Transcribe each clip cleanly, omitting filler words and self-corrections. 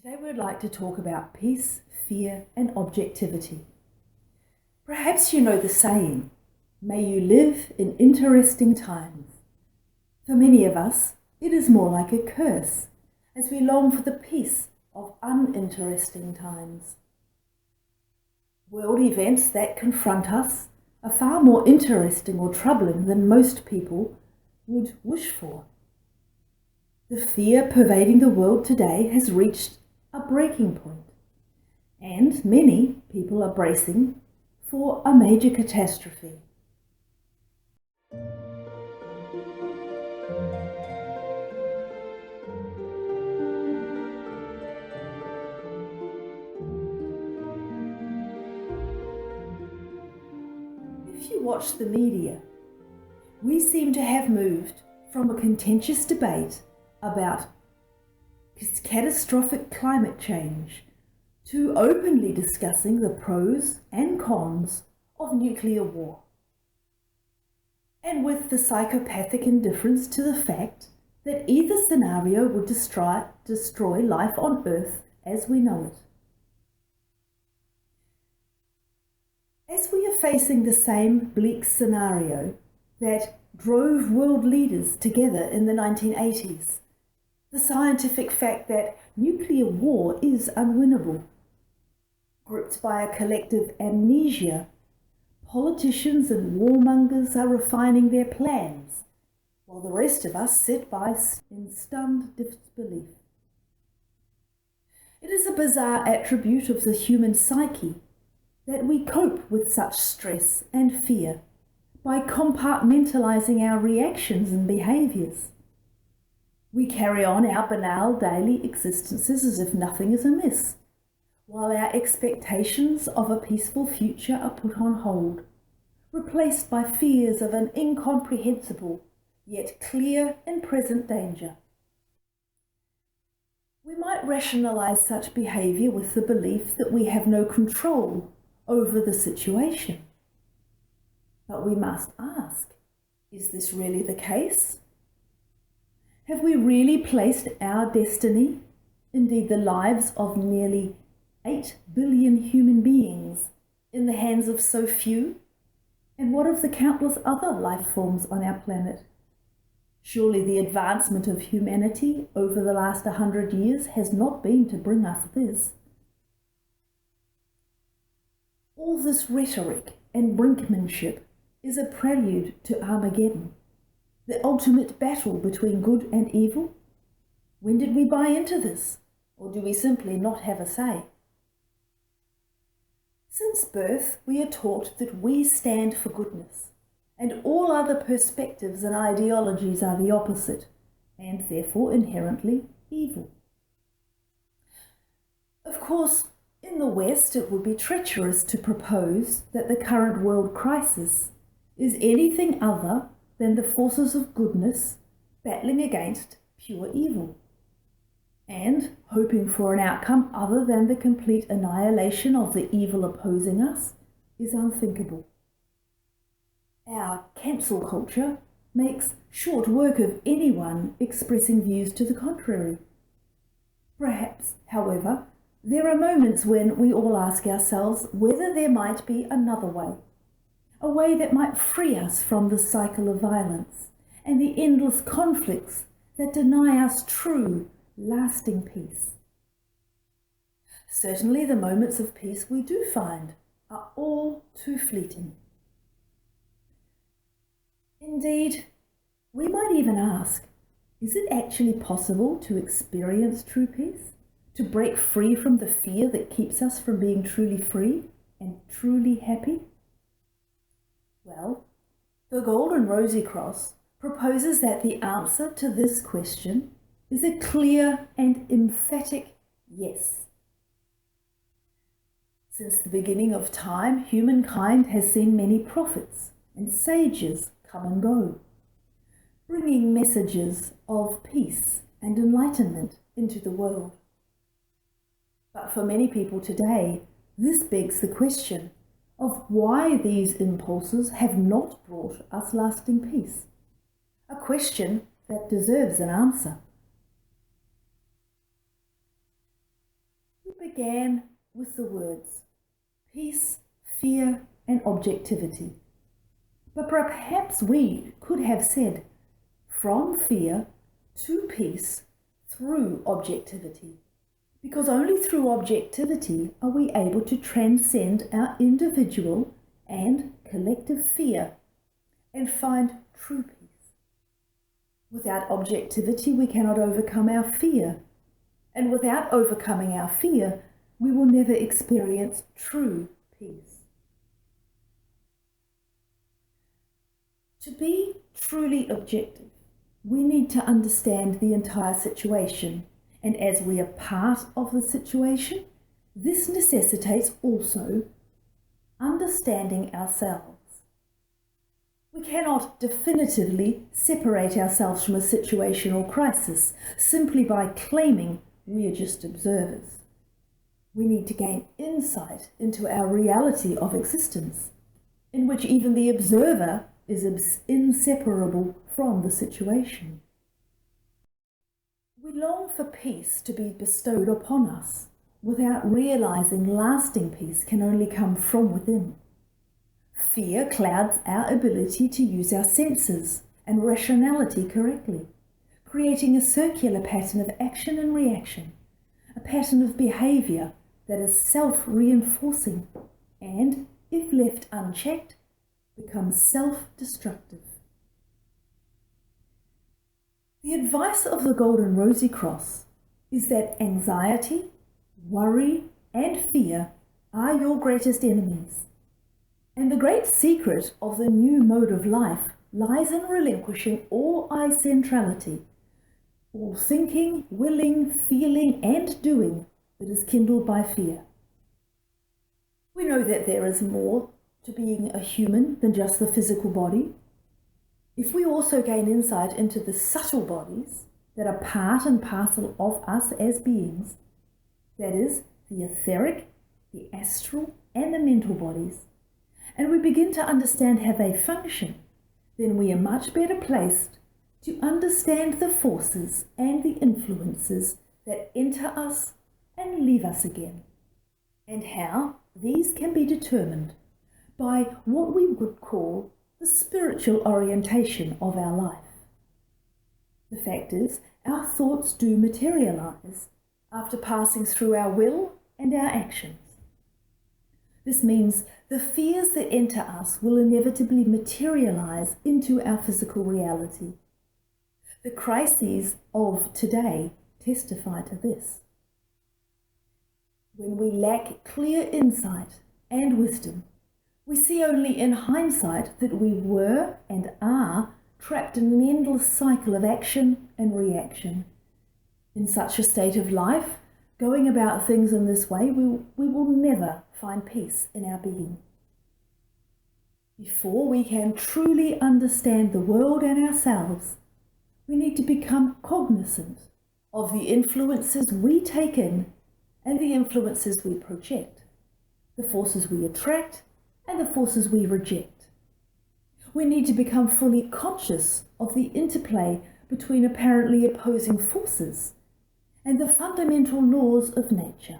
Today we'd like to talk about peace, fear, and objectivity. Perhaps you know the saying, "May you live in interesting times." For many of us, it is more like a curse, as we long for the peace of uninteresting times. World events that confront us are far more interesting or troubling than most people would wish for. The fear pervading the world today has reached a breaking point, and many people are bracing for a major catastrophe. If you watch the media, we seem to have moved from a contentious debate about catastrophic climate change to openly discussing the pros and cons of nuclear war, and with the psychopathic indifference to the fact that either scenario would destroy life on Earth as we know it. As we are facing the same bleak scenario that drove world leaders together in the 1980s, the scientific fact that nuclear war is unwinnable, gripped by a collective amnesia, politicians and warmongers are refining their plans, while the rest of us sit by in stunned disbelief. It is a bizarre attribute of the human psyche that we cope with such stress and fear by compartmentalizing our reactions and behaviors. We carry on our banal daily existences as if nothing is amiss, while our expectations of a peaceful future are put on hold, replaced by fears of an incomprehensible yet clear and present danger. We might rationalize such behavior with the belief that we have no control over the situation. But we must ask, is this really the case? Have we really placed our destiny, indeed the lives of nearly 8 billion human beings, in the hands of so few? And what of the countless other life forms on our planet? Surely the advancement of humanity over the last 100 years has not been to bring us this. All this rhetoric and brinkmanship is a prelude to Armageddon, the ultimate battle between good and evil. When did we buy into this? Or do we simply not have a say? Since birth, we are taught that we stand for goodness, and all other perspectives and ideologies are the opposite, and therefore inherently evil. Of course, in the West, it would be treacherous to propose that the current world crisis is anything other than the forces of goodness battling against pure evil, and hoping for an outcome other than the complete annihilation of the evil opposing us is unthinkable. Our cancel culture makes short work of anyone expressing views to the contrary. Perhaps, however, there are moments when we all ask ourselves whether there might be another way, a way that might free us from the cycle of violence and the endless conflicts that deny us true, lasting peace. Certainly the moments of peace we do find are all too fleeting. Indeed, we might even ask, is it actually possible to experience true peace? To break free from the fear that keeps us from being truly free and truly happy? Well, the Golden Rosy Cross proposes that the answer to this question is a clear and emphatic yes. Since the beginning of time, humankind has seen many prophets and sages come and go, bringing messages of peace and enlightenment into the world. But for many people today, this begs the question of why these impulses have not brought us lasting peace, a question that deserves an answer. began with the words peace, fear, and objectivity. But perhaps we could have said from fear to peace through objectivity, because only through objectivity are we able to transcend our individual and collective fear and find true peace. Without objectivity, we cannot overcome our fear, and without overcoming our fear, we will never experience true peace. To be truly objective, we need to understand the entire situation, and as we are part of the situation, this necessitates also understanding ourselves. We cannot definitively separate ourselves from a situation or crisis simply by claiming we are just observers. We need to gain insight into our reality of existence, in which even the observer is inseparable from the situation. We long for peace to be bestowed upon us, without realizing lasting peace can only come from within. Fear clouds our ability to use our senses and rationality correctly, creating a circular pattern of action and reaction, a pattern of behavior that is self-reinforcing and, if left unchecked, becomes self-destructive. The advice of the Golden Rosy Cross is that anxiety, worry, and fear are your greatest enemies. And the great secret of the new mode of life lies in relinquishing all I-centrality, all thinking, willing, feeling, and doing that is kindled by fear. We know that there is more to being a human than just the physical body. If we also gain insight into the subtle bodies that are part and parcel of us as beings, that is, the etheric, the astral, and the mental bodies, and we begin to understand how they function, then we are much better placed to understand the forces and the influences that enter us and leave us again, and how these can be determined by what we would call the spiritual orientation of our life. The fact is, our thoughts do materialize after passing through our will and our actions. This means the fears that enter us will inevitably materialize into our physical reality. The crises of today testify to this. When we lack clear insight and wisdom, we see only in hindsight that we were and are trapped in an endless cycle of action and reaction. In such a state of life, going about things in this way, we will never find peace in our being. Before we can truly understand the world and ourselves, we need to become cognizant of the influences we take in and the influences we project, the forces we attract and the forces we reject. We need to become fully conscious of the interplay between apparently opposing forces and the fundamental laws of nature.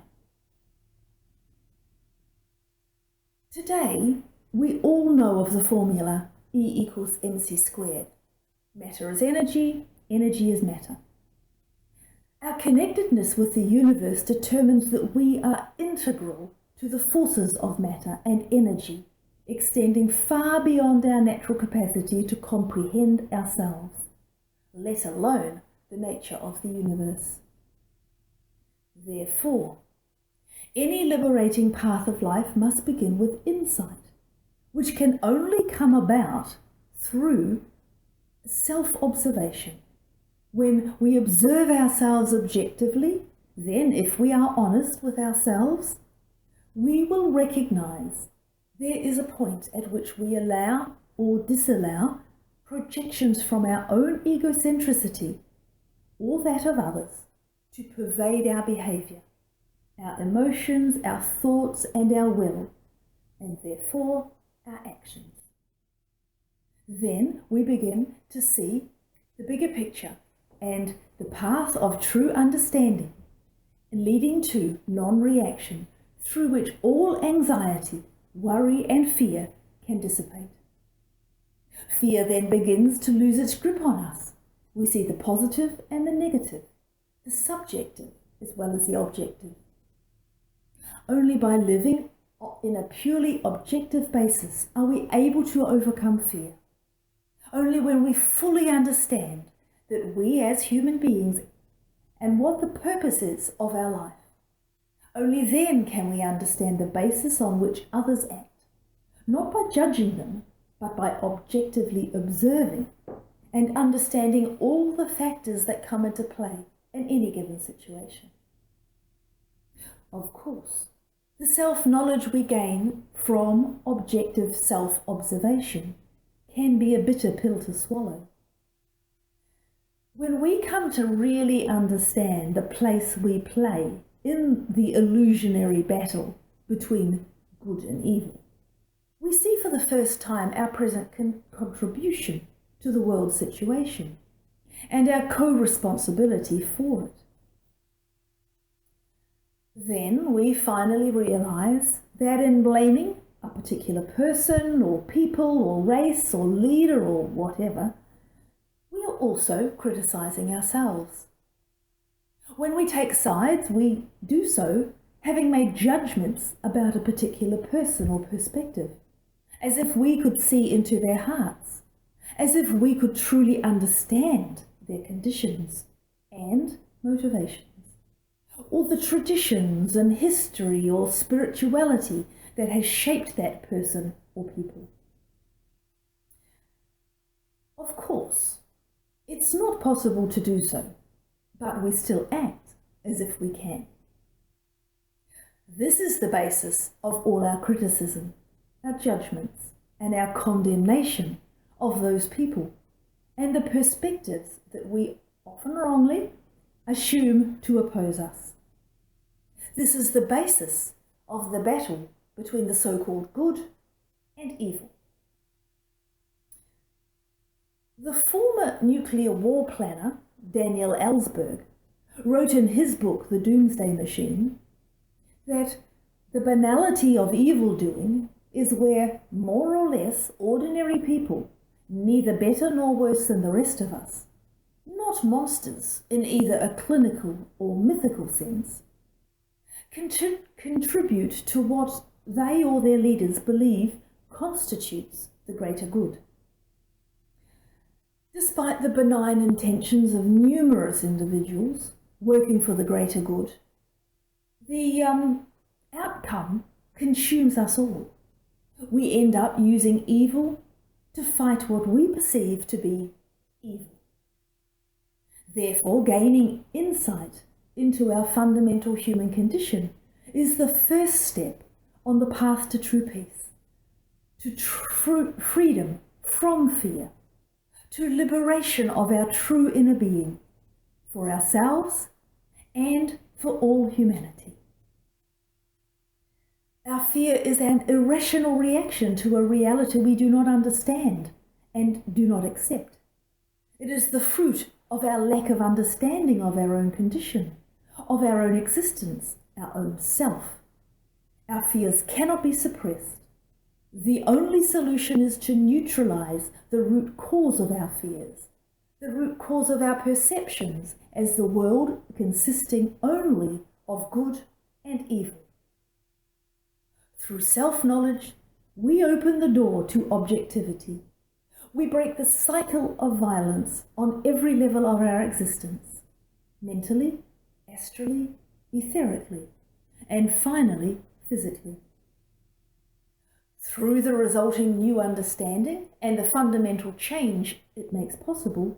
Today, we all know of the formula E equals mc squared. Matter is energy, energy is matter. Our connectedness with the universe determines that we are integral to the forces of matter and energy, extending far beyond our natural capacity to comprehend ourselves, let alone the nature of the universe. Therefore, any liberating path of life must begin with insight, which can only come about through self-observation. When we observe ourselves objectively, then if we are honest with ourselves, we will recognize there is a point at which we allow or disallow projections from our own egocentricity or that of others to pervade our behavior, our emotions, our thoughts, and our will, and therefore our actions. Then we begin to see the bigger picture and the path of true understanding, leading to non-reaction, through which all anxiety, worry and fear can dissipate. Fear then begins to lose its grip on us. We see the positive and the negative, the subjective as well as the objective. Only by living in a purely objective basis are we able to overcome fear. Only when we fully understand that we as human beings and what the purpose is of our life, only then can we understand the basis on which others act, not by judging them, but by objectively observing and understanding all the factors that come into play in any given situation. Of course, the self-knowledge we gain from objective self-observation can be a bitter pill to swallow. When we come to really understand the place we play in the illusionary battle between good and evil, we see for the first time our present contribution to the world situation and our co-responsibility for it. Then we finally realize that in blaming a particular person or people or race or leader or whatever, we are also criticizing ourselves. When we take sides, we do so having made judgments about a particular person or perspective, as if we could see into their hearts, as if we could truly understand their conditions and motivations, or the traditions and history or spirituality that has shaped that person or people. Of course, it's not possible to do so, but we still act as if we can. This is the basis of all our criticism, our judgments, and our condemnation of those people, and the perspectives that we often wrongly assume to oppose us. This is the basis of the battle between the so-called good and evil. The former nuclear war planner, Daniel Ellsberg, wrote in his book, The Doomsday Machine, that the banality of evildoing is where more or less ordinary people, neither better nor worse than the rest of us, not monsters in either a clinical or mythical sense, contribute to what they or their leaders believe constitutes the greater good. Despite the benign intentions of numerous individuals working for the greater good, the outcome consumes us all. We end up using evil to fight what we perceive to be evil. Therefore, gaining insight into our fundamental human condition is the first step on the path to true peace, to freedom from fear, to liberation of our true inner being, for ourselves and for all humanity. Our fear is an irrational reaction to a reality we do not understand and do not accept. It is the fruit of our lack of understanding of our own condition, of our own existence, our own self. Our fears cannot be suppressed. The only solution is to neutralize the root cause of our fears, the root cause of our perceptions as the world consisting only of good and evil. Through self-knowledge, we open the door to objectivity. We break the cycle of violence on every level of our existence, mentally, astrally, etherically, and finally, physically. Through the resulting new understanding and the fundamental change it makes possible,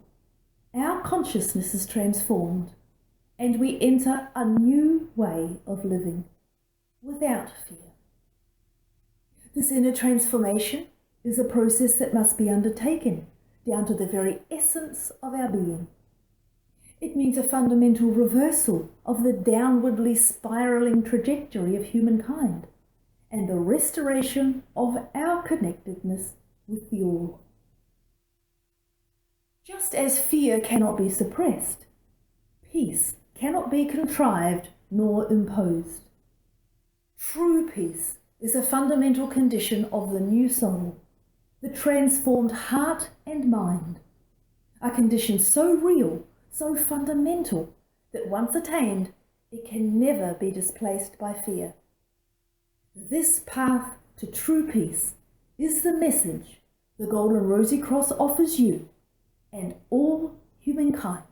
our consciousness is transformed and we enter a new way of living without fear. This inner transformation is a process that must be undertaken down to the very essence of our being. It means a fundamental reversal of the downwardly spiraling trajectory of humankind and the restoration of our connectedness with the all. Just as fear cannot be suppressed, peace cannot be contrived nor imposed. True peace is a fundamental condition of the new soul, the transformed heart and mind, a condition so real, so fundamental, that once attained, it can never be displaced by fear. This path to true peace is the message the Golden Rosy Cross offers you and all humankind.